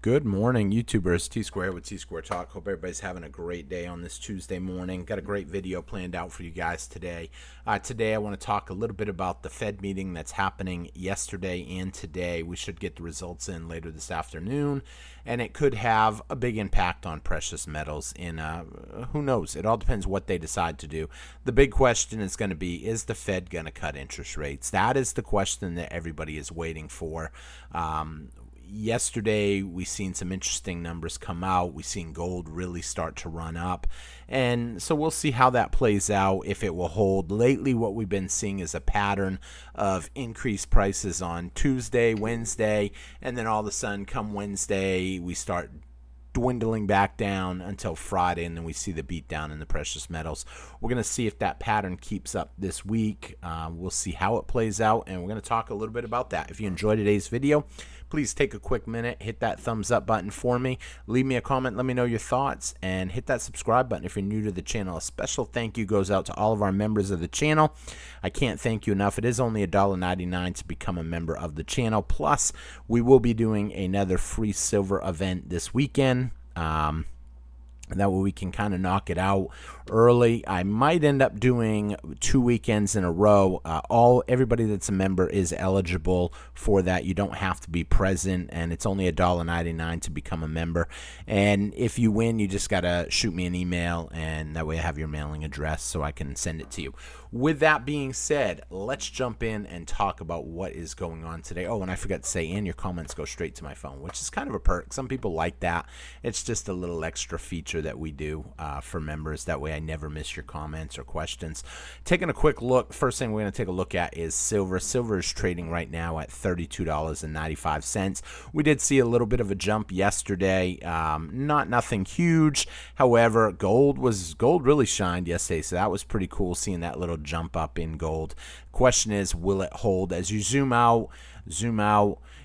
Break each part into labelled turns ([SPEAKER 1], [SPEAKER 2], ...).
[SPEAKER 1] Good morning, YouTubers. T-Square with T-Square Talk. Hope everybody's having a great day on this Tuesday morning. Got a great video planned out for you guys today. Today I want to talk a little bit about the Fed meeting that's happening yesterday and today. We should get the results in later this afternoon, and it could have a big impact on precious metals in, who knows? It all depends what they decide to do. The big question is going to be, is the Fed going to cut interest rates? That is the question that everybody is waiting for. Yesterday, we seen some interesting numbers come out. We've seen gold really start to run up. And so we'll see how that plays out, if it will hold. Lately, what we've been seeing is a pattern of increased prices on Tuesday, Wednesday, and then all of a sudden, come Wednesday, we start dwindling back down until Friday, and then we see the beat down in the precious metals. We're going to see if that pattern keeps up this week. We'll see how it plays out, and we're going to talk a little bit about that. If you enjoyed today's video, please take a quick minute, hit that thumbs up button for me, leave me a comment, let me know your thoughts, and hit that subscribe button if you're new to the channel. A special thank you goes out to all of our members of the channel. I can't thank you enough. It is only $1.99 to become a member of the channel. Plus, we will be doing another free silver event this weekend. That way we can kind of knock it out early. I might end up doing 2 weekends in a row. Everybody that's a member is eligible for that. You don't have to be present, and it's only $1.99 to become a member. And if you win, you just gotta shoot me an email, and that way I have your mailing address so I can send it to you. With that being said, let's jump in and talk about what is going on today. Oh, and I forgot to say, and your comments go straight to my phone, which is kind of a perk. Some people like that. It's just a little extra feature that we do for members. That way I never miss your comments or questions. Taking a quick look, first thing we're going to take a look at is silver. Silver is trading right now at $32.95. We did see a little bit of a jump yesterday. Nothing huge. However, gold really shined yesterday, so that was pretty cool seeing that little jump up in gold. Question is, will it hold? As you zoom out,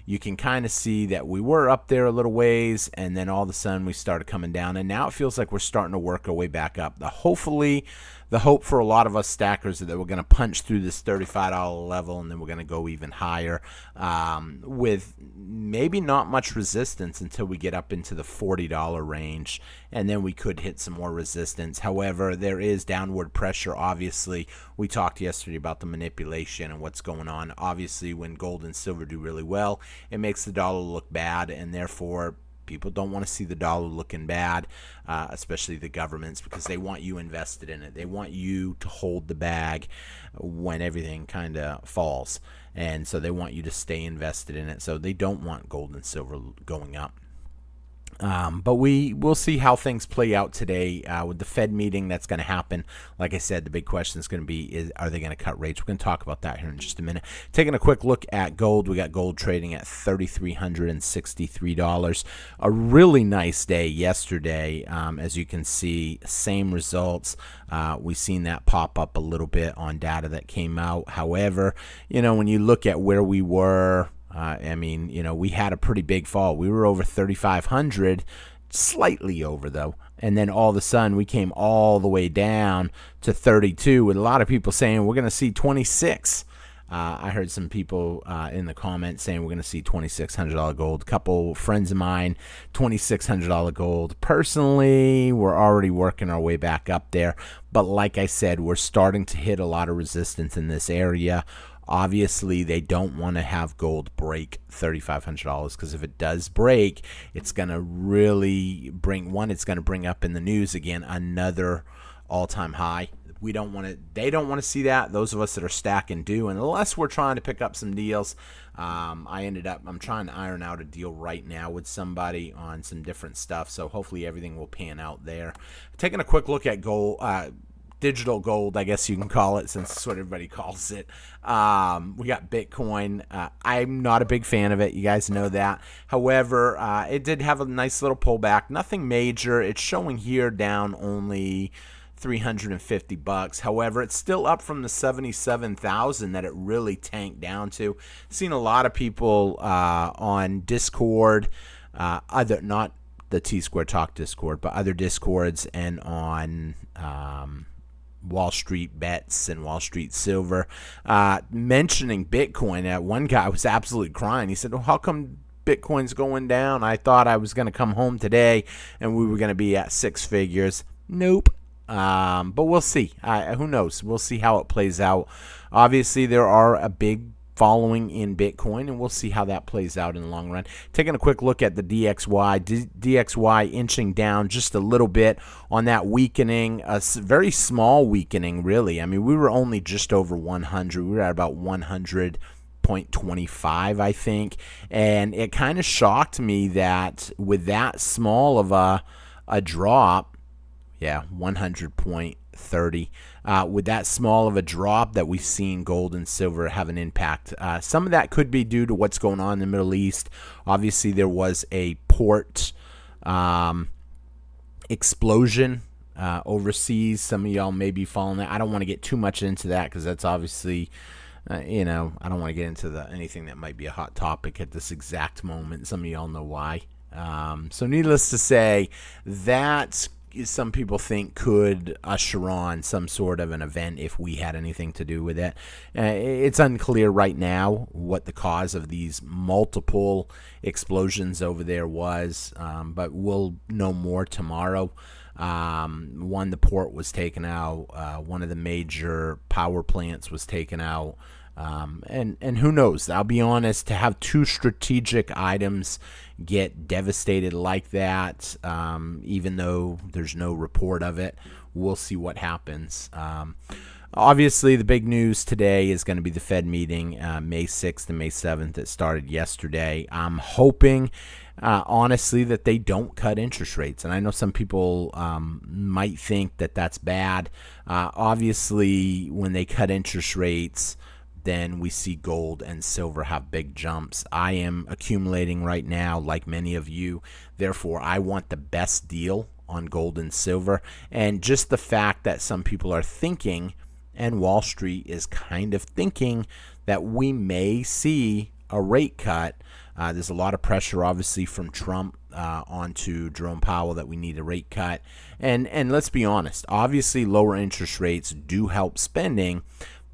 [SPEAKER 1] you can kind of see that we were up there a little ways, and then all of a sudden we started coming down, and now it feels like we're starting to work our way back up. Hopefully, the hope for a lot of us stackers is that we're going to punch through this $35 level, and then we're going to go even higher with maybe not much resistance until we get up into the $40 range, and then we could hit some more resistance. However, there is downward pressure. Obviously, we talked yesterday about the manipulation and what's going on. Obviously, when gold and silver do really well, it makes the dollar look bad, and therefore people don't want to see the dollar looking bad, especially the governments, because they want you invested in it. They want you to hold the bag when everything kind of falls, and so they want you to stay invested in it. So they don't want gold and silver going up. But we will see how things play out today with the Fed meeting that's going to happen. Like I said, the big question is going to be, are they going to cut rates? We're going to talk about that here in just a minute. Taking a quick look at gold, we got gold trading at $3,363. A really nice day yesterday. As you can see, same results. We've seen that pop up a little bit on data that came out. However, when you look at where we were, we had a pretty big fall. We were over 3,500, slightly over though. And then all of a sudden we came all the way down to 32 with a lot of people saying we're going to see 26. I heard some people in the comments saying we're going to see $2,600 gold. A couple friends of mine, $2,600 gold. Personally, we're already working our way back up there. But like I said, we're starting to hit a lot of resistance in this area. Obviously, they don't want to have gold break $3,500, because if it does break, it's going to really it's going to bring up in the news again another all-time high. They don't want to see that. Those of us that are stacking do, and unless we're trying to pick up some deals. I'm trying to iron out a deal right now with somebody on some different stuff, so hopefully everything will pan out there. Taking a quick look at gold, digital gold, I guess you can call it, since that's what everybody calls it. We got Bitcoin. I'm not a big fan of it. You guys know that. However, it did have a nice little pullback. Nothing major. It's showing here down only $350. However, it's still up from the 77,000 that it really tanked down to. Seen a lot of people on Discord, not the T-Square Talk Discord, but other Discords, and on Wall Street Bets and Wall Street Silver, mentioning Bitcoin. One guy was absolutely crying. He said, well, how come Bitcoin's going down. I thought I was going to come home today and we were going to be at six figures. Nope. But we'll see. Who knows? We'll see how it plays out. Obviously, there are a big following in Bitcoin, and we'll see how that plays out in the long run. Taking a quick look at the DXY. DXY inching down just a little bit on that weakening, a very small weakening, really. I mean, we were only just over 100. We were at about 100.25, I think, and it kind of shocked me that with that small of a drop, 100.30. With that small of a drop that we've seen gold and silver have an impact. Some of that could be due to what's going on in the Middle East. Obviously, there was a port explosion overseas. Some of y'all may be following that. I don't want to get too much into that because that's obviously, I don't want to get into anything that might be a hot topic at this exact moment. Some of y'all know why. So needless to say, that some people think could usher on some sort of an event if we had anything to do with it. It's unclear right now what the cause of these multiple explosions over there was, but we'll know more tomorrow. One, the port was taken out. One of the major power plants was taken out. And who knows? I'll be honest, to have two strategic items get devastated like that, even though there's no report of it, we'll see what happens. Obviously, the big news today is going to be the Fed meeting, May 6th and May 7th. It started yesterday. I'm hoping, honestly, that they don't cut interest rates. And I know some people might think that that's bad. Obviously, when they cut interest rates, then we see gold and silver have big jumps. I am accumulating right now, like many of you. Therefore, I want the best deal on gold and silver. And just the fact that some people are thinking, and Wall Street is kind of thinking, that we may see a rate cut. There's a lot of pressure, obviously, from Trump onto Jerome Powell that we need a rate cut. And let's be honest, obviously lower interest rates do help spending,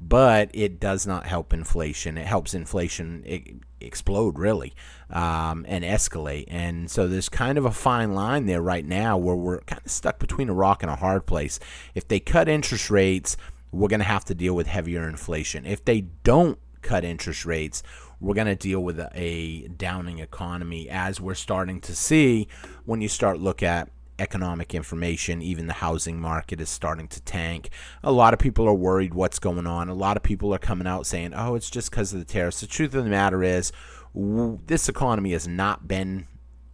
[SPEAKER 1] but it does not help inflation. It helps inflation explode, really, and escalate. And so there's kind of a fine line there right now where we're kind of stuck between a rock and a hard place. If they cut interest rates, we're going to have to deal with heavier inflation. If they don't cut interest rates, we're going to deal with a downing economy, as we're starting to see when you start look at economic information. Even the housing market is starting to tank. A lot of people are worried what's going on. A lot of people are coming out saying, oh, it's just because of the tariffs. The truth of the matter is, this economy has not been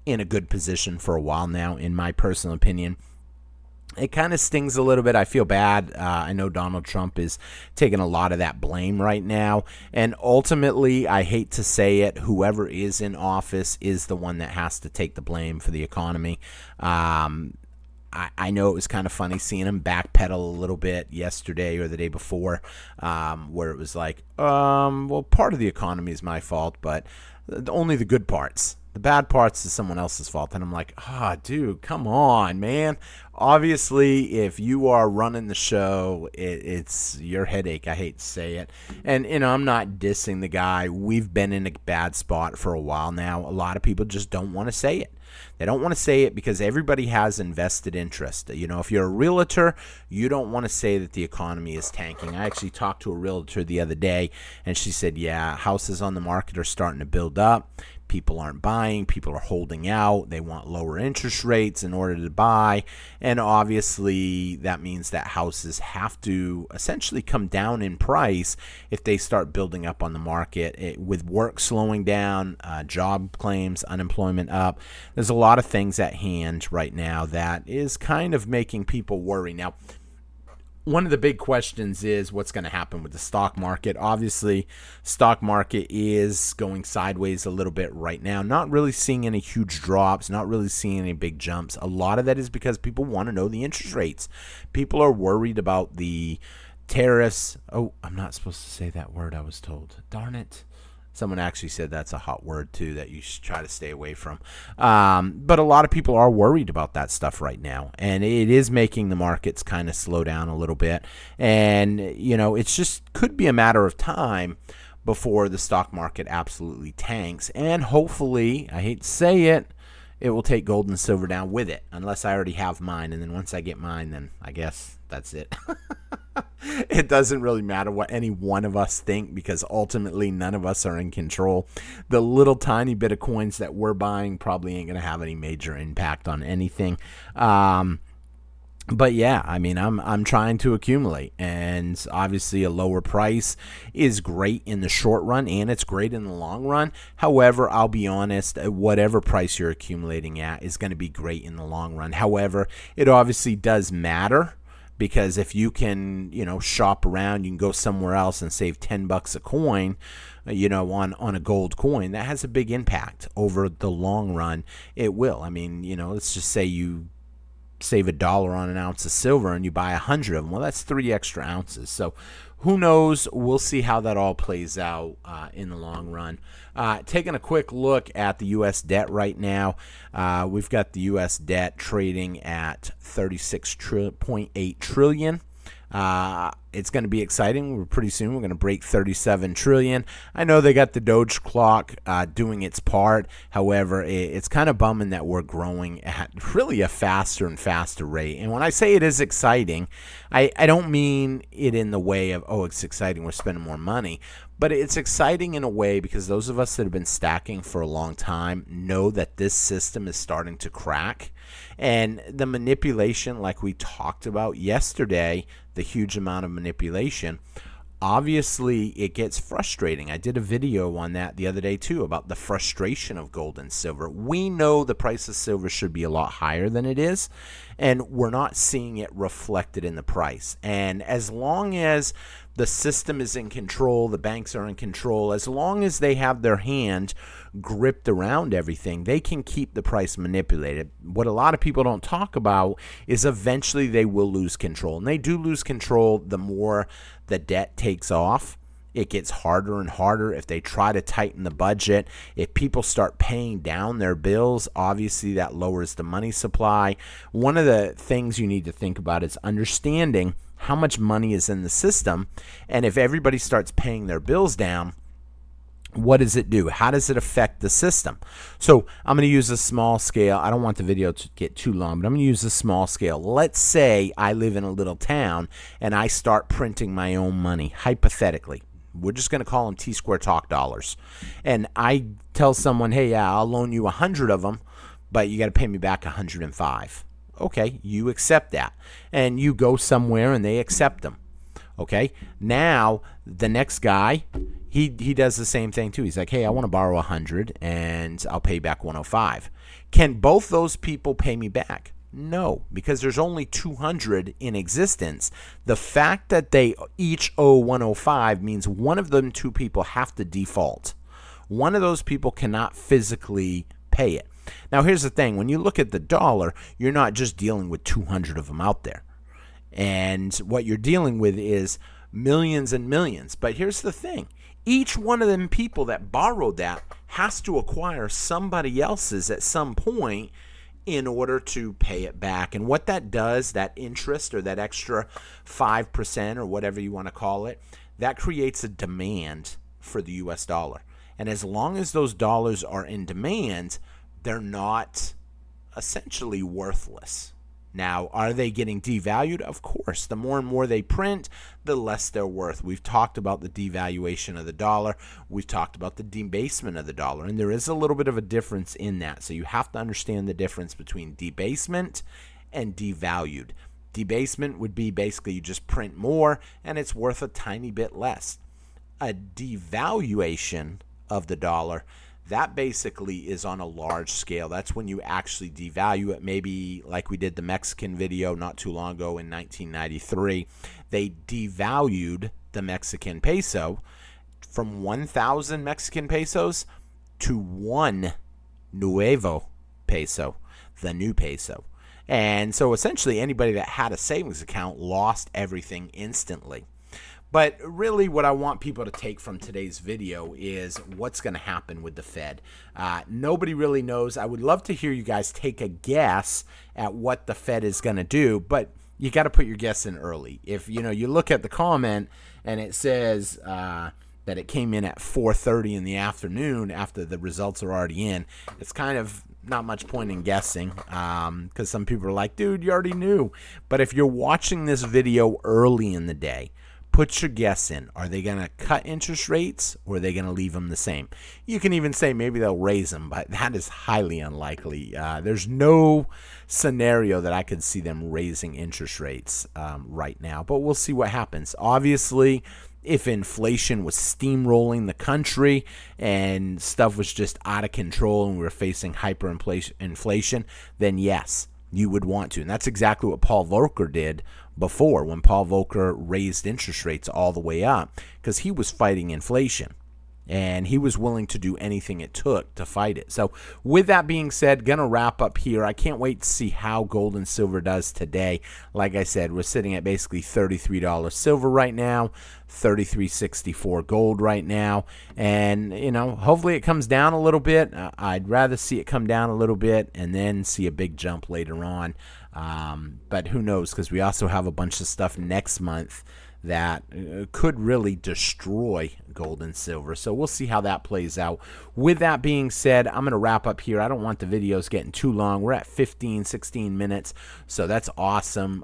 [SPEAKER 1] in a good position for a while now, in my personal opinion. It kind of stings a little bit. I feel bad. I know Donald Trump is taking a lot of that blame right now. And ultimately, I hate to say it, whoever is in office is the one that has to take the blame for the economy. I know it was kind of funny seeing him backpedal a little bit yesterday or the day before, where it was like, well, part of the economy is my fault, but only the good parts. The bad parts is someone else's fault. And I'm like, dude, come on, man. Obviously, if you are running the show, it's your headache. I hate to say it. And, I'm not dissing the guy. We've been in a bad spot for a while now. A lot of people just don't want to say it. They don't want to say it because everybody has invested interest. If you're a realtor, you don't want to say that the economy is tanking. I actually talked to a realtor the other day, and she said, yeah, houses on the market are starting to build up. People aren't buying. People are holding out. They want lower interest rates in order to buy. And obviously, that means that houses have to essentially come down in price if they start building up on the market. With work slowing down, job claims, unemployment up, there's a lot of things at hand right now that is kind of making people worry. Now, one of the big questions is what's going to happen with the stock market. Obviously, stock market is going sideways a little bit right now. Not really seeing any huge drops, not really seeing any big jumps. A lot of that is because people want to know the interest rates. People are worried about the tariffs. Oh, I'm not supposed to say that word, I was told. Darn it. Someone actually said that's a hot word, too, that you should try to stay away from. But a lot of people are worried about that stuff right now. And it is making the markets kind of slow down a little bit. And, it's just could be a matter of time before the stock market absolutely tanks. And hopefully, I hate to say it, it will take gold and silver down with it, unless I already have mine. And then once I get mine, then I guess that's it. It doesn't really matter what any one of us think, because ultimately none of us are in control. The little tiny bit of coins that we're buying probably ain't going to have any major impact on anything. But yeah, I mean, I'm trying to accumulate, and obviously a lower price is great in the short run, and it's great in the long run. However, I'll be honest, whatever price you're accumulating at is going to be great in the long run. However, it obviously does matter, because if you can, shop around, you can go somewhere else and save $10 a coin, on a gold coin. That has a big impact over the long run. It will. I mean, let's just say you save $1 on an ounce of silver and you buy 100 of them. Well, that's 3 extra ounces. So who knows? We'll see how that all plays out in the long run. Taking a quick look at the U.S. debt right now, we've got the U.S. debt trading at $36.8 trillion. It's going to be exciting. Pretty soon we're going to break 37 trillion. I know they got the Doge clock doing its part. However, it's kind of bumming that we're growing at really a faster and faster rate. And when I say it is exciting, I don't mean it in the way of, oh, it's exciting, we're spending more money. But it's exciting in a way because those of us that have been stacking for a long time know that this system is starting to crack. And the manipulation, like we talked about yesterday, the huge amount of manipulation, obviously it gets frustrating. I did a video on that the other day too, about the frustration of gold and silver. We know the price of silver should be a lot higher than it is, and we're not seeing it reflected in the price. And as long as the system is in control, the banks are in control, as long as they have their hand gripped around everything, they can keep the price manipulated. What a lot of people don't talk about is eventually they will lose control. And they do lose control the more the debt takes off. It gets harder and harder if they try to tighten the budget. If people start paying down their bills, obviously that lowers the money supply. One of the things you need to think about is understanding how much money is in the system. And if everybody starts paying their bills down, what does it do? How does it affect the system? So I'm going to use a small scale. I don't want the video to get too long, but I'm going to use a small scale. Let's say I live in a little town and I start printing my own money, hypothetically. We're just going to call them T-Square Talk dollars. And I tell someone, hey, yeah, I'll loan you 100 of them, but you got to pay me back 105. Okay, you accept that. And you go somewhere and they accept them. Okay, now the next guy, he does the same thing too. He's like, hey, I want to borrow 100 and I'll pay back 105. Can both those people pay me back? No, because there's only 200 in existence. The fact that they each owe 105 means one of them two people have to default. One of those people cannot physically pay it. Now, here's the thing. When you look at the dollar, you're not just dealing with 200 of them out there. And what you're dealing with is millions and millions. But here's the thing. Each one of them people that borrowed that has to acquire somebody else's at some point in order to pay it back. And what that does, that interest or that extra 5% or whatever you want to call it, that creates a demand for the US dollar. And as long as those dollars are in demand, they're not essentially worthless. Now, are they getting devalued? Of course. The more and more they print, the less they're worth. We've talked about the devaluation of the dollar. We've talked about the debasement of the dollar. And there is a little bit of a difference in that. So you have to understand the difference between debasement and devalued. Debasement would be basically you just print more and it's worth a tiny bit less. A devaluation of the dollar, that basically is on a large scale. That's when you actually devalue it. Maybe like we did the Mexican video not too long ago in 1993. They devalued the Mexican peso from 1,000 Mexican pesos to 1 nuevo peso, the new peso. And so essentially anybody that had a savings account lost everything instantly. But really what I want people to take from today's video is what's going to happen with the Fed. Nobody really knows. I would love to hear you guys take a guess at what the Fed is going to do, but you got to put your guess in early. If you look at the comment and it says that it came in at 4:30 in the afternoon after the results are already in, it's kind of not much point in guessing, because some people are like, dude, you already knew. But if you're watching this video early in the day, put your guess in. Are they going to cut interest rates, or are they going to leave them the same? You can even say maybe they'll raise them, but that is highly unlikely. There's no scenario that I could see them raising interest rates right now, but we'll see what happens. Obviously, if inflation was steamrolling the country and stuff was just out of control and we were facing hyperinflation, then yes, you would want to. And that's exactly what Paul Volcker did before, when Paul Volcker raised interest rates all the way up, because he was fighting inflation. And he was willing to do anything it took to fight it. So with that being said, going to wrap up here. I can't wait to see how gold and silver does today. Like I said, we're sitting at basically $33 silver right now, $33.64 gold right now. And, hopefully it comes down a little bit. I'd rather see it come down a little bit and then see a big jump later on. But who knows, because we also have a bunch of stuff next month that could really destroy gold and silver. So we'll see how that plays out. With that being said, I'm going to wrap up here. I don't want the videos getting too long. We're at 15, 16 minutes. So that's awesome,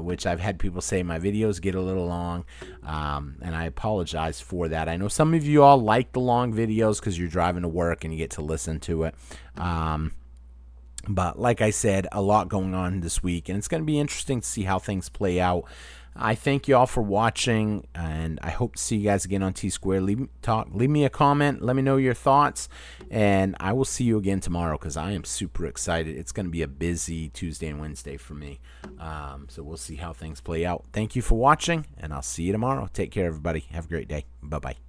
[SPEAKER 1] which I've had people say my videos get a little long. And I apologize for that. I know some of you all like the long videos because you're driving to work and you get to listen to it. But like I said, a lot going on this week, and it's going to be interesting to see how things play out. I thank you all for watching, and I hope to see you guys again on T-Square. Leave me a comment. Let me know your thoughts, and I will see you again tomorrow because I am super excited. It's going to be a busy Tuesday and Wednesday for me, so we'll see how things play out. Thank you for watching, and I'll see you tomorrow. Take care, everybody. Have a great day. Bye-bye.